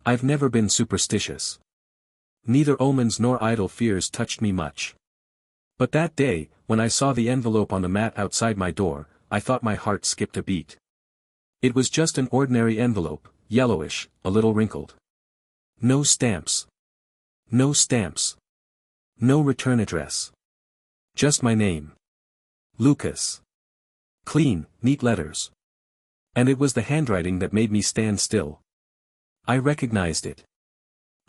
I've never been superstitious. Neither omens nor idle fears touched me much. But that day, when I saw the envelope on the mat outside my door, I thought my heart skipped a beat. It was just an ordinary envelope, yellowish, a little wrinkled. No stamps. No stamps. No return address. Just my name. Lucas. Clean, neat letters. And it was the handwriting that made me stand still. I recognized it.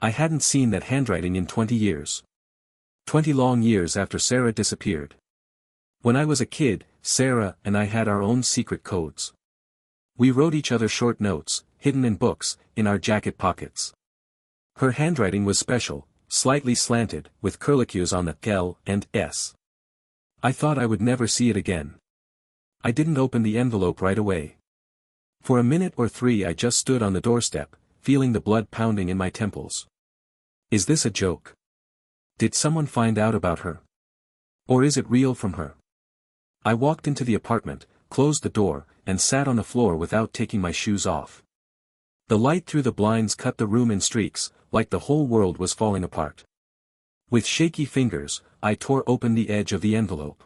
I hadn't seen that handwriting in 20 years. 20 long years after Sarah disappeared. When I was a kid, Sarah and I had our own secret codes. We wrote each other short notes, hidden in books, in our jacket pockets. Her handwriting was special, slightly slanted, with curlicues on the L and S. I thought I would never see it again. I didn't open the envelope right away. For a minute or three I just stood on the doorstep, feeling the blood pounding in my temples. Is this a joke? Did someone find out about her? Or is it real from her? I walked into the apartment, closed the door, and sat on the floor without taking my shoes off. The light through the blinds cut the room in streaks, like the whole world was falling apart. With shaky fingers, I tore open the edge of the envelope.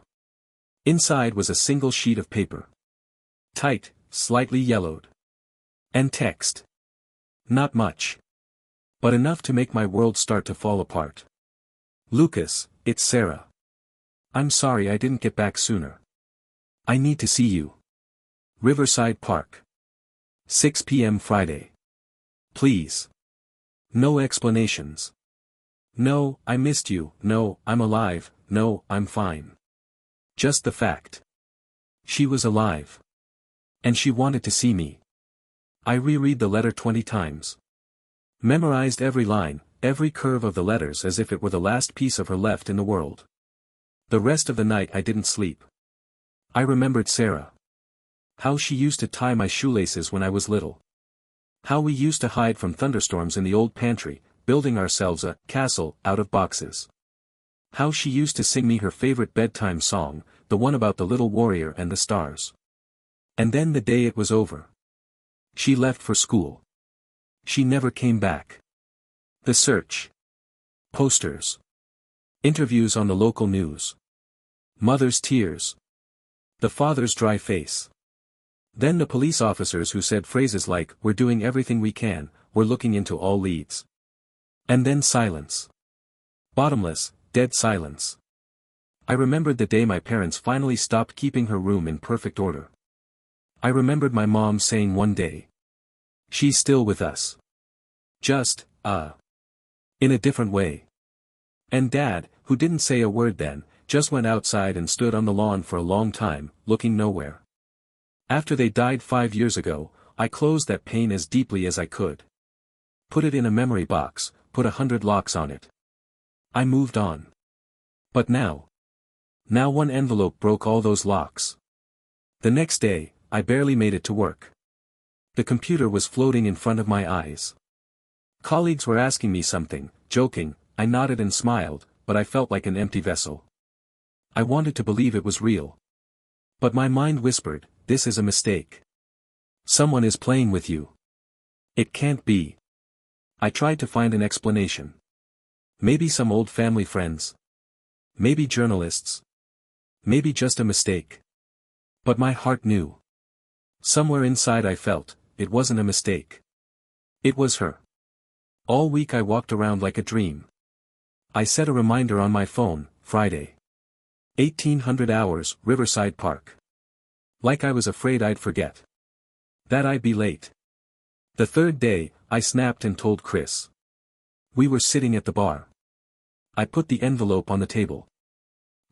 Inside was a single sheet of paper. Tight, slightly yellowed. And text. Not much. But enough to make my world start to fall apart. Lucas, it's Sarah. I'm sorry I didn't get back sooner. I need to see you. Riverside Park. 6 p.m. Friday. Please. No explanations. No, I missed you, no, I'm alive, no, I'm fine. Just the fact. She was alive. And she wanted to see me. I reread the letter 20 times. Memorized every line, every curve of the letters as if it were the last piece of her left in the world. The rest of the night I didn't sleep. I remembered Sarah. How she used to tie my shoelaces when I was little. How we used to hide from thunderstorms in the old pantry, building ourselves a castle out of boxes. How she used to sing me her favorite bedtime song, the one about the little warrior and the stars. And then the day it was over. She left for school. She never came back. The search. Posters. Interviews on the local news. Mother's tears. The father's dry face. Then the police officers who said phrases like, "We're doing everything we can, we're looking into all leads." And then silence. Bottomless, dead silence. I remembered the day my parents finally stopped keeping her room in perfect order. I remembered my mom saying one day, "She's still with us. Just, in a different way." And Dad, who didn't say a word then, just went outside and stood on the lawn for a long time, looking nowhere. After they died 5 years ago, I closed that pain as deeply as I could. Put it in a memory box, put 100 locks on it. I moved on. But now one envelope broke all those locks. The next day, I barely made it to work. The computer was floating in front of my eyes. Colleagues were asking me something, joking, I nodded and smiled, but I felt like an empty vessel. I wanted to believe it was real. But my mind whispered, this is a mistake. Someone is playing with you. It can't be. I tried to find an explanation. Maybe some old family friends. Maybe journalists. Maybe just a mistake. But my heart knew. Somewhere inside I felt, it wasn't a mistake. It was her. All week I walked around like a dream. I set a reminder on my phone, Friday. 1800 hours, Riverside Park. Like I was afraid I'd forget. That I'd be late. The third day, I snapped and told Chris. We were sitting at the bar. I put the envelope on the table.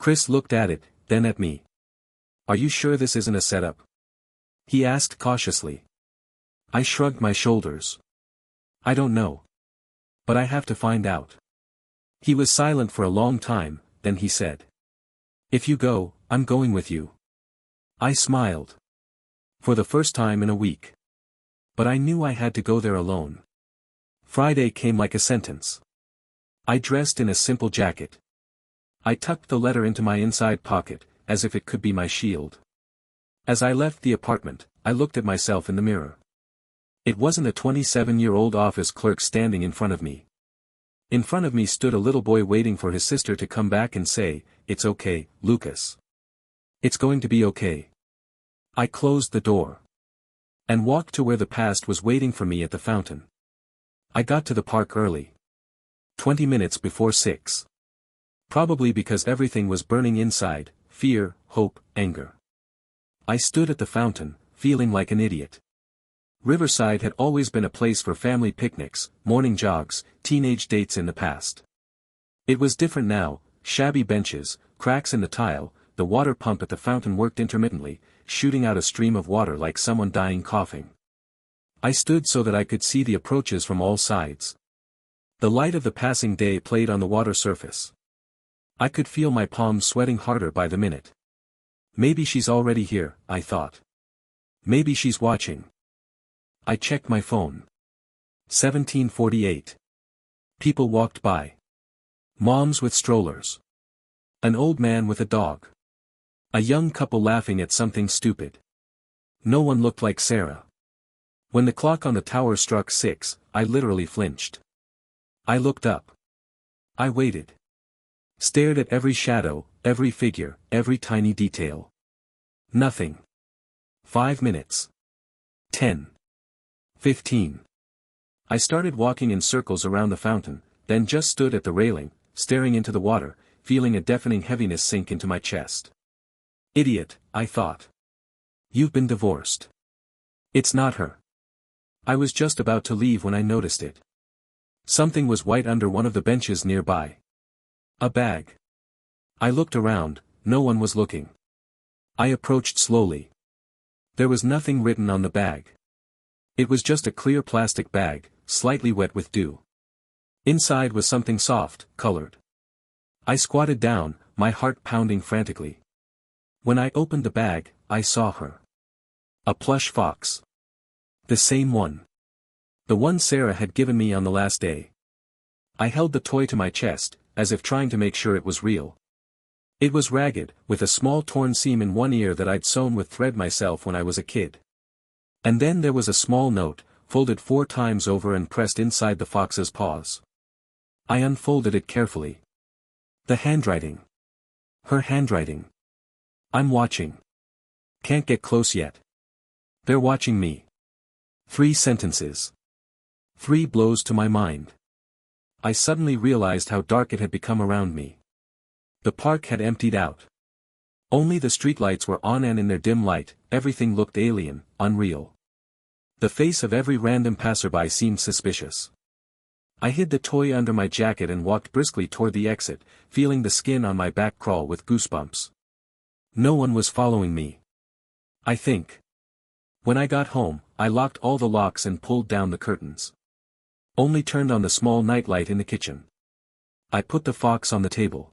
Chris looked at it, then at me. Are you sure this isn't a setup? He asked cautiously. I shrugged my shoulders. I don't know. But I have to find out. He was silent for a long time, then he said. If you go, I'm going with you. I smiled. For the first time in a week. But I knew I had to go there alone. Friday came like a sentence. I dressed in a simple jacket. I tucked the letter into my inside pocket, as if it could be my shield. As I left the apartment, I looked at myself in the mirror. It wasn't a 27-year-old office clerk standing in front of me. In front of me stood a little boy waiting for his sister to come back and say, "It's okay, Lucas. It's going to be okay." I closed the door and walked to where the past was waiting for me at the fountain. I got to the park early. 20 minutes before 6. Probably because everything was burning inside, fear, hope, anger. I stood at the fountain, feeling like an idiot. Riverside had always been a place for family picnics, morning jogs, teenage dates in the past. It was different now, shabby benches, cracks in the tile, the water pump at the fountain worked intermittently, shooting out a stream of water like someone dying coughing. I stood so that I could see the approaches from all sides. The light of the passing day played on the water surface. I could feel my palms sweating harder by the minute. Maybe she's already here, I thought. Maybe she's watching. I checked my phone. 17:48. People walked by. Moms with strollers. An old man with a dog. A young couple laughing at something stupid. No one looked like Sarah. When the clock on the tower struck 6, I literally flinched. I looked up. I waited. Stared at every shadow, every figure, every tiny detail. Nothing. 5 minutes. 10. 15. I started walking in circles around the fountain, then just stood at the railing, staring into the water, feeling a deafening heaviness sink into my chest. Idiot, I thought. You've been divorced. It's not her. I was just about to leave when I noticed it. Something was white under one of the benches nearby. A bag. I looked around, no one was looking. I approached slowly. There was nothing written on the bag. It was just a clear plastic bag, slightly wet with dew. Inside was something soft, colored. I squatted down, my heart pounding frantically. When I opened the bag, I saw her. A plush fox. The same one. The one Sarah had given me on the last day. I held the toy to my chest, as if trying to make sure it was real. It was ragged, with a small torn seam in one ear that I'd sewn with thread myself when I was a kid. And then there was a small note, folded 4 times over and pressed inside the fox's paws. I unfolded it carefully. The handwriting. Her handwriting. I'm watching. Can't get close yet. They're watching me. 3 sentences. 3 blows to my mind. I suddenly realized how dark it had become around me. The park had emptied out. Only the streetlights were on, and in their dim light, everything looked alien, unreal. The face of every random passerby seemed suspicious. I hid the toy under my jacket and walked briskly toward the exit, feeling the skin on my back crawl with goosebumps. No one was following me. I think. When I got home, I locked all the locks and pulled down the curtains. Only turned on the small nightlight in the kitchen. I put the fox on the table.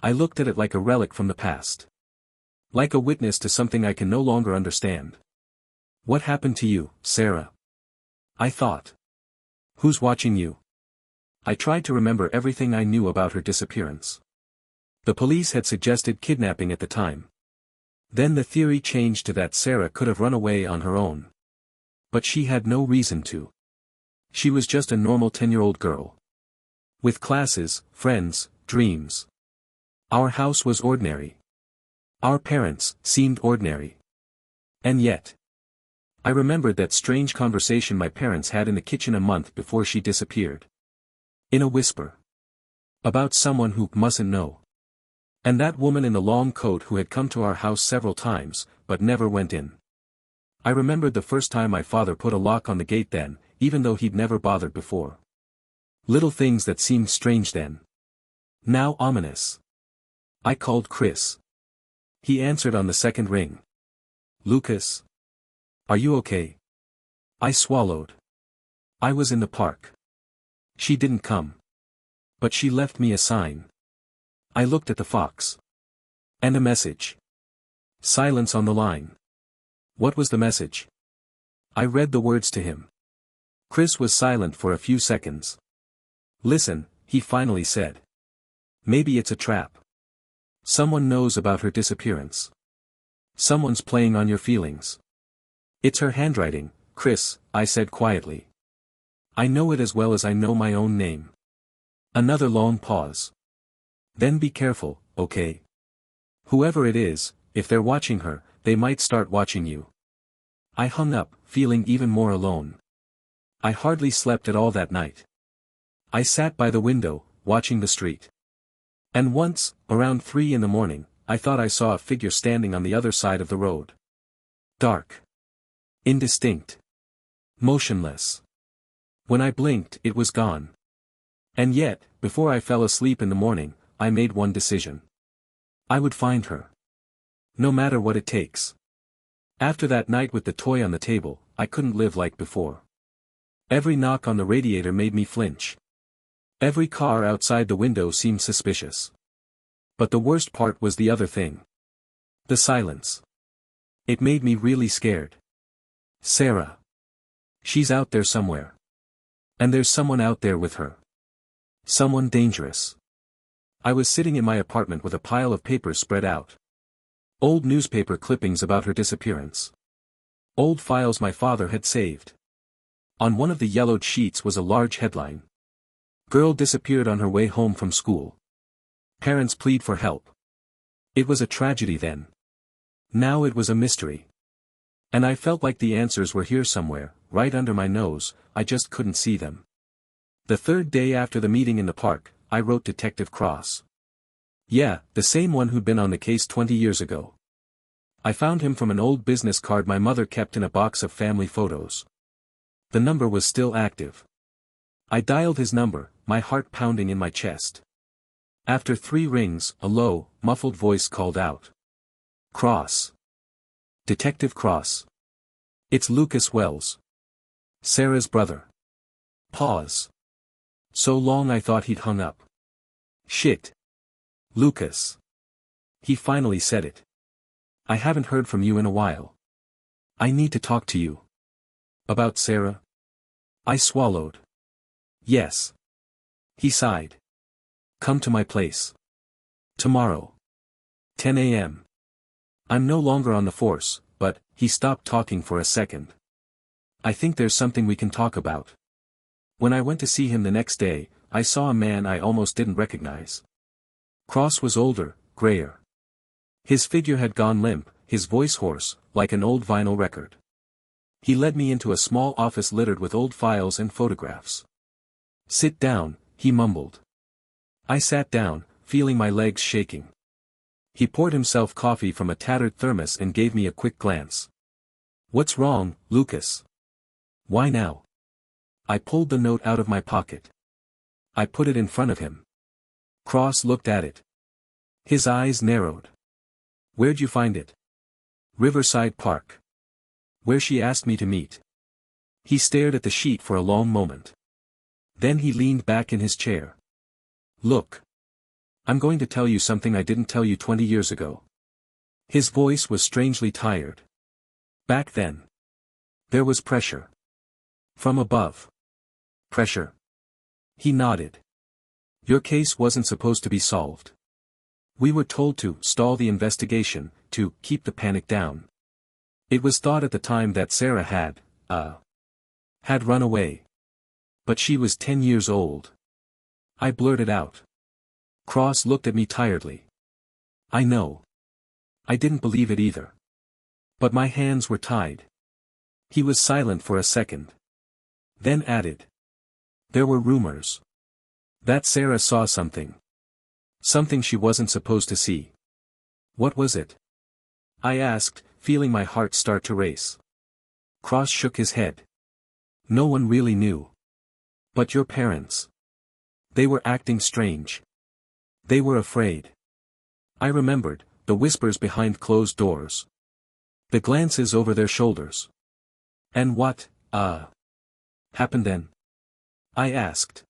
I looked at it like a relic from the past. Like a witness to something I can no longer understand. What happened to you, Sarah? I thought. Who's watching you? I tried to remember everything I knew about her disappearance. The police had suggested kidnapping at the time. Then the theory changed to that Sarah could have run away on her own. But she had no reason to. She was just a normal 10-year-old girl. With classes, friends, dreams. Our house was ordinary. Our parents seemed ordinary. And yet. I remembered that strange conversation my parents had in the kitchen a month before she disappeared. In a whisper. About someone who mustn't know. And that woman in the long coat who had come to our house several times, but never went in. I remembered the first time my father put a lock on the gate then, even though he'd never bothered before. Little things that seemed strange then. Now ominous. I called Chris. He answered on the second ring. Lucas? Are you okay? I swallowed. I was in the park. She didn't come. But she left me a sign. I looked at the fox. And a message. Silence on the line. What was the message? I read the words to him. Chris was silent for a few seconds. Listen, he finally said. Maybe it's a trap. Someone knows about her disappearance. Someone's playing on your feelings. It's her handwriting, Chris, I said quietly. I know it as well as I know my own name. Another long pause. Then be careful, okay? Whoever it is, if they're watching her, they might start watching you. I hung up, feeling even more alone. I hardly slept at all that night. I sat by the window, watching the street. And once, around 3 in the morning, I thought I saw a figure standing on the other side of the road. Dark. Indistinct. Motionless. When I blinked, it was gone. And yet, before I fell asleep in the morning, I made one decision. I would find her. No matter what it takes. After that night with the toy on the table, I couldn't live like before. Every knock on the radiator made me flinch. Every car outside the window seemed suspicious. But the worst part was the other thing. The silence. It made me really scared. Sarah. She's out there somewhere. And there's someone out there with her. Someone dangerous. I was sitting in my apartment with a pile of papers spread out. Old newspaper clippings about her disappearance. Old files my father had saved. On one of the yellowed sheets was a large headline. Girl disappeared on her way home from school. Parents plead for help. It was a tragedy then. Now it was a mystery. And I felt like the answers were here somewhere, right under my nose, I just couldn't see them. The third day after the meeting in the park, I wrote Detective Cross. Yeah, the same one who'd been on the case 20 years ago. I found him from an old business card my mother kept in a box of family photos. The number was still active. I dialed his number, my heart pounding in my chest. After 3 rings, a low, muffled voice called out. Cross. Detective Cross. It's Lucas Wells. Sarah's brother. Pause. So long I thought he'd hung up. Shit. Lucas. He finally said it. I haven't heard from you in a while. I need to talk to you. About Sarah? I swallowed. Yes. He sighed. Come to my place. Tomorrow. 10 a.m. I'm no longer on the force, but, he stopped talking for a second. I think there's something we can talk about. When I went to see him the next day, I saw a man I almost didn't recognize. Cross was older, grayer. His figure had gone limp, his voice hoarse, like an old vinyl record. He led me into a small office littered with old files and photographs. Sit down, he mumbled. I sat down, feeling my legs shaking. He poured himself coffee from a tattered thermos and gave me a quick glance. What's wrong, Lucas? Why now? I pulled the note out of my pocket. I put it in front of him. Cross looked at it. His eyes narrowed. Where'd you find it? Riverside Park. Where she asked me to meet. He stared at the sheet for a long moment. Then he leaned back in his chair. Look. I'm going to tell you something I didn't tell you 20 years ago. His voice was strangely tired. Back then. There was pressure. From above. Pressure. He nodded. Your case wasn't supposed to be solved. We were told to stall the investigation, to keep the panic down. It was thought at the time that Sarah had run away. But she was 10 years old. I blurted out. Cross looked at me tiredly. I know. I didn't believe it either. But my hands were tied. He was silent for a second. Then added. There were rumors. That Sarah saw something. Something she wasn't supposed to see. What was it? I asked, feeling my heart start to race. Cross shook his head. No one really knew. But your parents. They were acting strange. They were afraid. I remembered, the whispers behind closed doors. The glances over their shoulders. And what, happened then? I asked.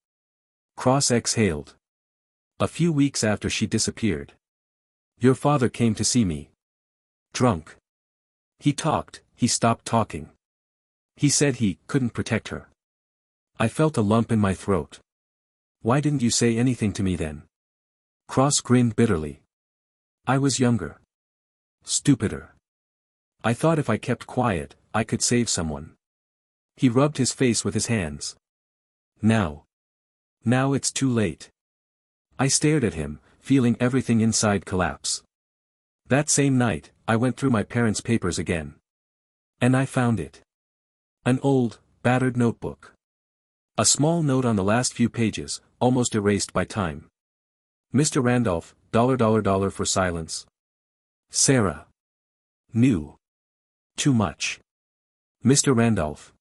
Cross exhaled. A few weeks after she disappeared. Your father came to see me. Drunk. He talked, he stopped talking. He said he couldn't protect her. I felt a lump in my throat. Why didn't you say anything to me then? Cross grinned bitterly. I was younger. Stupider. I thought if I kept quiet, I could save someone. He rubbed his face with his hands. Now. Now it's too late. I stared at him, feeling everything inside collapse. That same night, I went through my parents' papers again. And I found it. An old, battered notebook. A small note on the last few pages, almost erased by time. Mr. Randolph, $$ for silence. Sarah. Knew. Too much. Mr. Randolph.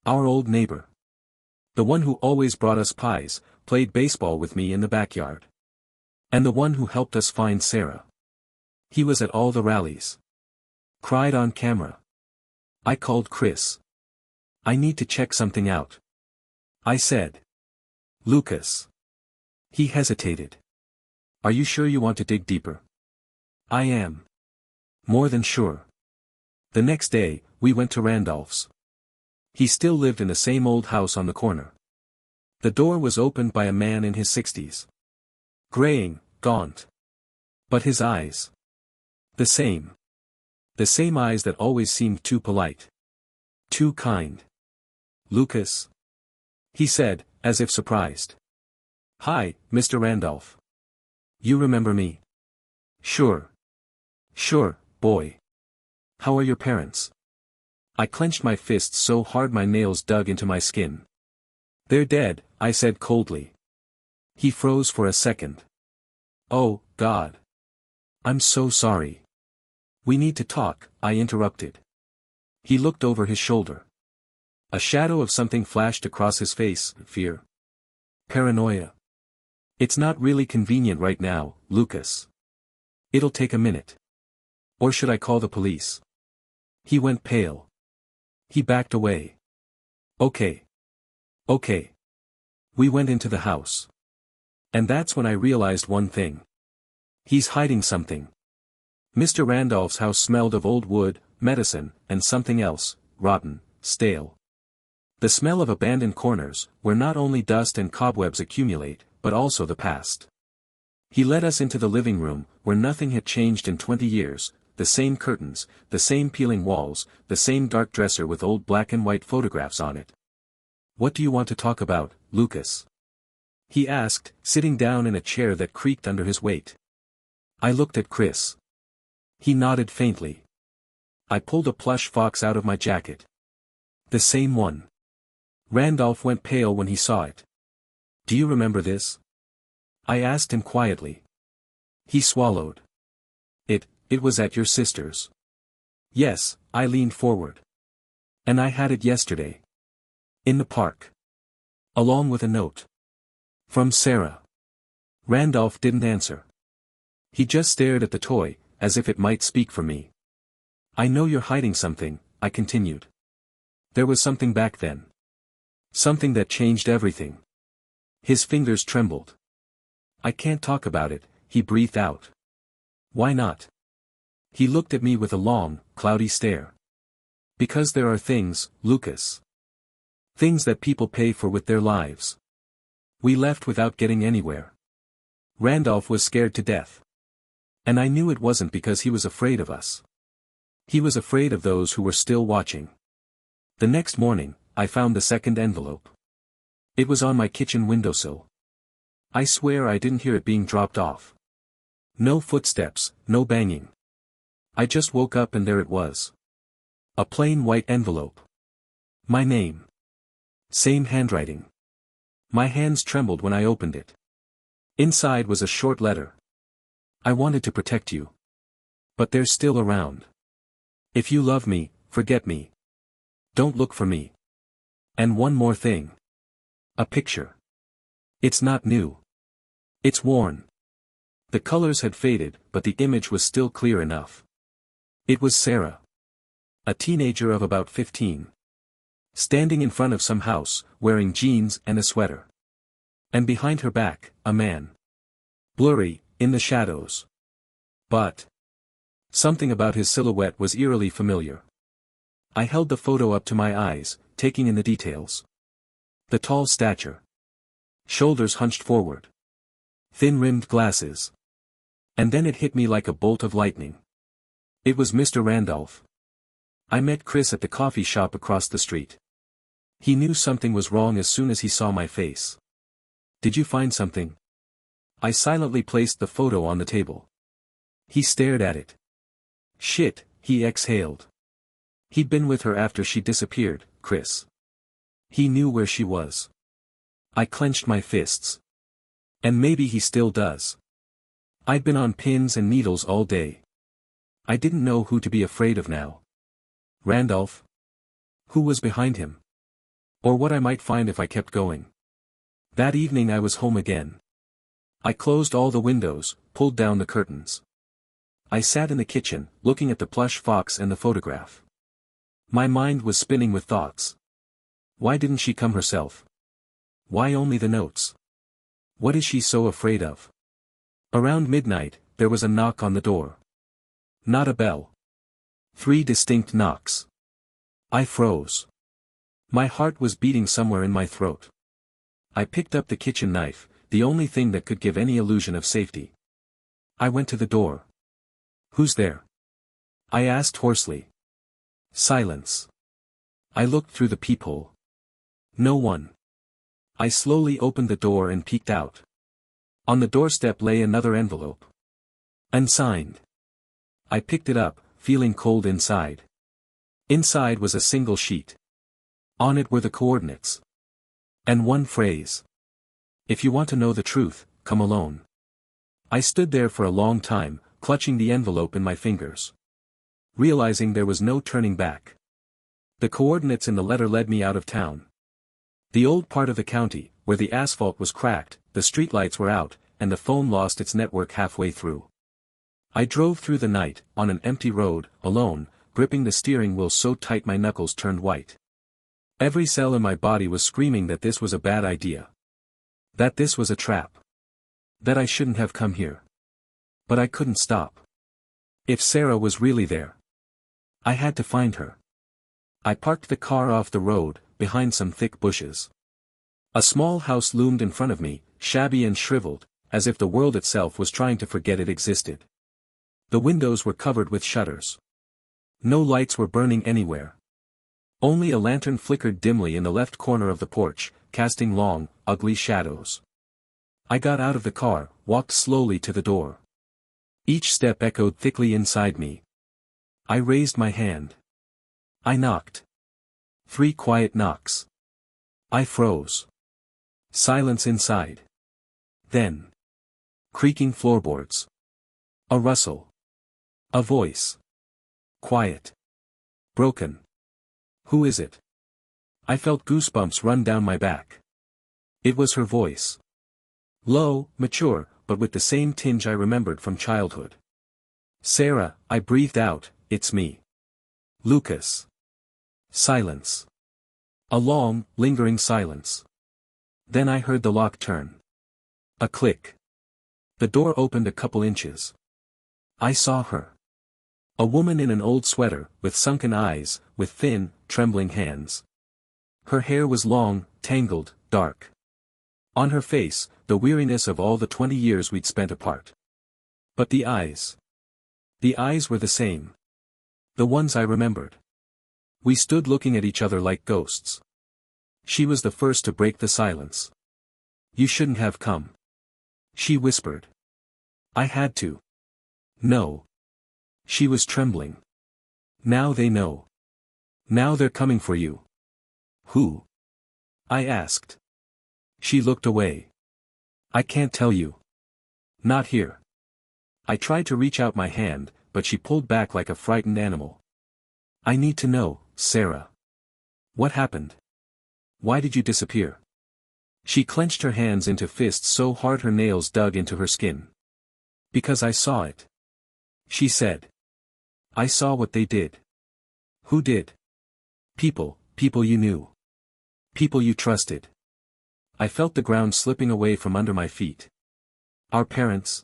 Our old neighbor. The one who always brought us pies, played baseball with me in the backyard. And the one who helped us find Sarah. He was at all the rallies. Cried on camera. I called Chris. I need to check something out. I said. Lucas. He hesitated. Are you sure you want to dig deeper? I am. More than sure. The next day, we went to Randolph's. He still lived in the same old house on the corner. The door was opened by a man in his 60s. Graying, gaunt. But his eyes. The same. The same eyes that always seemed too polite. Too kind. Lucas? He said, as if surprised. Hi, Mr. Randolph. You remember me? Sure. Sure, boy. How are your parents? I clenched my fists so hard my nails dug into my skin. They're dead, I said coldly. He froze for a second. Oh, God. I'm so sorry. We need to talk, I interrupted. He looked over his shoulder. A shadow of something flashed across his face, fear. Paranoia. It's not really convenient right now, Lucas. It'll take a minute. Or should I call the police? He went pale. He backed away. Okay. Okay. We went into the house. And that's when I realized one thing. He's hiding something. Mr. Randolph's house smelled of old wood, medicine, and something else, rotten, stale. The smell of abandoned corners, where not only dust and cobwebs accumulate, but also the past. He led us into the living room, where nothing had changed in 20 years, the same curtains, the same peeling walls, the same dark dresser with old black and white photographs on it. What do you want to talk about, Lucas? He asked, sitting down in a chair that creaked under his weight. I looked at Chris. He nodded faintly. I pulled a plush fox out of my jacket. The same one. Randolph went pale when he saw it. Do you remember this? I asked him quietly. He swallowed. It was at your sister's. Yes, I leaned forward. And I had it yesterday. In the park. Along with a note. From Sarah. Randolph didn't answer. He just stared at the toy, as if it might speak for me. I know you're hiding something, I continued. There was something back then. Something that changed everything. His fingers trembled. I can't talk about it, he breathed out. Why not? He looked at me with a long, cloudy stare. Because there are things, Lucas. Things that people pay for with their lives. We left without getting anywhere. Randolph was scared to death. And I knew it wasn't because he was afraid of us. He was afraid of those who were still watching. The next morning, I found the second envelope. It was on my kitchen windowsill. I swear I didn't hear it being dropped off. No footsteps, no banging. I just woke up and there it was. A plain white envelope. My name. Same handwriting. My hands trembled when I opened it. Inside was a short letter. I wanted to protect you. But they're still around. If you love me, forget me. Don't look for me. And one more thing. A picture. It's not new. It's worn. The colors had faded, but the image was still clear enough. It was Sarah. A teenager of about 15. Standing in front of some house, wearing jeans and a sweater. And behind her back, a man. Blurry, in the shadows. But something about his silhouette was eerily familiar. I held the photo up to my eyes, taking in the details. The tall stature. Shoulders hunched forward. Thin-rimmed glasses. And then it hit me like a bolt of lightning. It was Mr. Randolph. I met Chris at the coffee shop across the street. He knew something was wrong as soon as he saw my face. "Did you find something?" I silently placed the photo on the table. He stared at it. "Shit," he exhaled. He'd been with her after she disappeared, Chris. He knew where she was. I clenched my fists. And maybe he still does. I'd been on pins and needles all day. I didn't know who to be afraid of now. Randolph? Who was behind him? Or what I might find if I kept going. That evening I was home again. I closed all the windows, pulled down the curtains. I sat in the kitchen, looking at the plush fox and the photograph. My mind was spinning with thoughts. Why didn't she come herself? Why only the notes? What is she so afraid of? Around midnight, there was a knock on the door. Not a bell. 3 distinct knocks. I froze. My heart was beating somewhere in my throat. I picked up the kitchen knife, the only thing that could give any illusion of safety. I went to the door. "Who's there?" I asked hoarsely. Silence. I looked through the peephole. No one. I slowly opened the door and peeked out. On the doorstep lay another envelope. Unsigned. I picked it up, feeling cold inside. Inside was a single sheet. On it were the coordinates. And one phrase. "If you want to know the truth, come alone." I stood there for a long time, clutching the envelope in my fingers. Realizing there was no turning back. The coordinates in the letter led me out of town. The old part of the county, where the asphalt was cracked, the streetlights were out, and the phone lost its network halfway through. I drove through the night, on an empty road, alone, gripping the steering wheel so tight my knuckles turned white. Every cell in my body was screaming that this was a bad idea. That this was a trap. That I shouldn't have come here. But I couldn't stop. If Sarah was really there, I had to find her. I parked the car off the road, behind some thick bushes. A small house loomed in front of me, shabby and shriveled, as if the world itself was trying to forget it existed. The windows were covered with shutters. No lights were burning anywhere. Only a lantern flickered dimly in the left corner of the porch, casting long, ugly shadows. I got out of the car, walked slowly to the door. Each step echoed thickly inside me. I raised my hand. I knocked. 3 quiet knocks. I froze. Silence inside. Then. Creaking floorboards. A rustle. A voice. Quiet. Broken. "Who is it?" I felt goosebumps run down my back. It was her voice. Low, mature, but with the same tinge I remembered from childhood. "Sarah," I breathed out, "it's me. Lucas." Silence. A long, lingering silence. Then I heard the lock turn. A click. The door opened a couple inches. I saw her. A woman in an old sweater, with sunken eyes, with thin, trembling hands. Her hair was long, tangled, dark. On her face, the weariness of all the 20 years we'd spent apart. But the eyes. The eyes were the same. The ones I remembered. We stood looking at each other like ghosts. She was the first to break the silence. "You shouldn't have come," she whispered. I had to. No. She was trembling. "Now they know. Now they're coming for you." "Who?" I asked. She looked away. "I can't tell you. Not here." I tried to reach out my hand, but she pulled back like a frightened animal. "I need to know, Sarah. What happened? Why did you disappear?" She clenched her hands into fists so hard her nails dug into her skin. "Because I saw it," she said. "I saw what they did." "Who did?" People you knew. People you trusted." I felt the ground slipping away from under my feet. "Our parents?"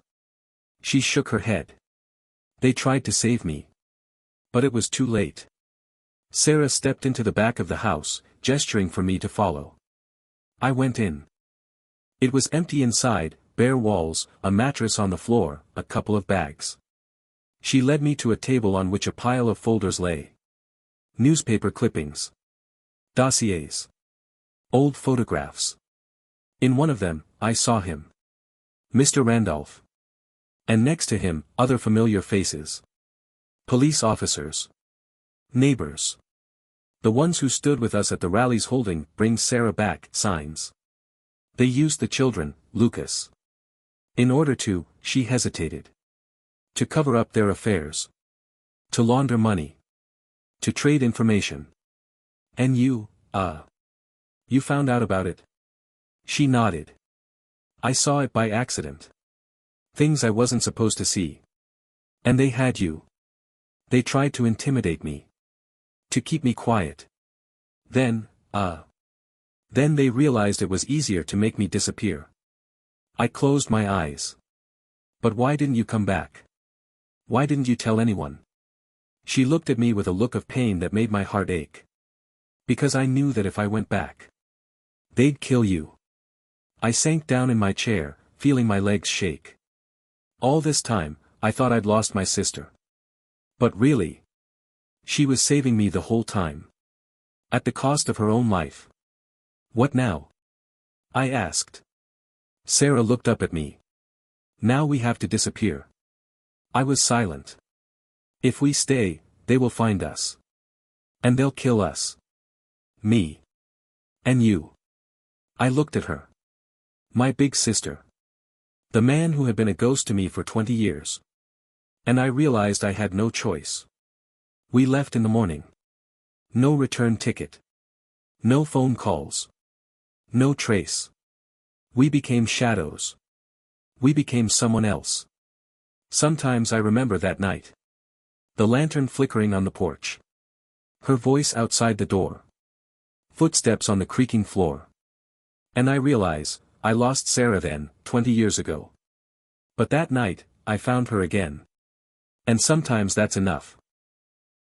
She shook her head. "They tried to save me. But it was too late." Sarah stepped into the back of the house, gesturing for me to follow. I went in. It was empty inside, bare walls, a mattress on the floor, a couple of bags. She led me to a table on which a pile of folders lay. Newspaper clippings. Dossiers. Old photographs. In one of them, I saw him. Mr. Randolph. And next to him, other familiar faces. Police officers. Neighbors. The ones who stood with us at the rallies holding "Bring Sarah Back" signs. They used the children, Lucas. In order to, she hesitated. To cover up their affairs. To launder money. To trade information. And you found out about it? She nodded. I saw it by accident. Things I wasn't supposed to see. And they had you. They tried to intimidate me. To keep me quiet. Then they realized it was easier to make me disappear. I closed my eyes. But why didn't you come back? Why didn't you tell anyone? She looked at me with a look of pain that made my heart ache. Because I knew that if I went back, they'd kill you. I sank down in my chair, feeling my legs shake. All this time, I thought I'd lost my sister. But really, she was saving me the whole time. At the cost of her own life. What now? I asked. Sarah looked up at me. Now we have to disappear. I was silent. If we stay, they will find us. And they'll kill us. Me. And you. I looked at her. My big sister. The man who had been a ghost to me for 20 years. And I realized I had no choice. We left in the morning. No return ticket. No phone calls. No trace. We became shadows. We became someone else. Sometimes I remember that night. The lantern flickering on the porch. Her voice outside the door. Footsteps on the creaking floor. And I realize, I lost Sarah then, 20 years ago. But that night, I found her again. And sometimes that's enough.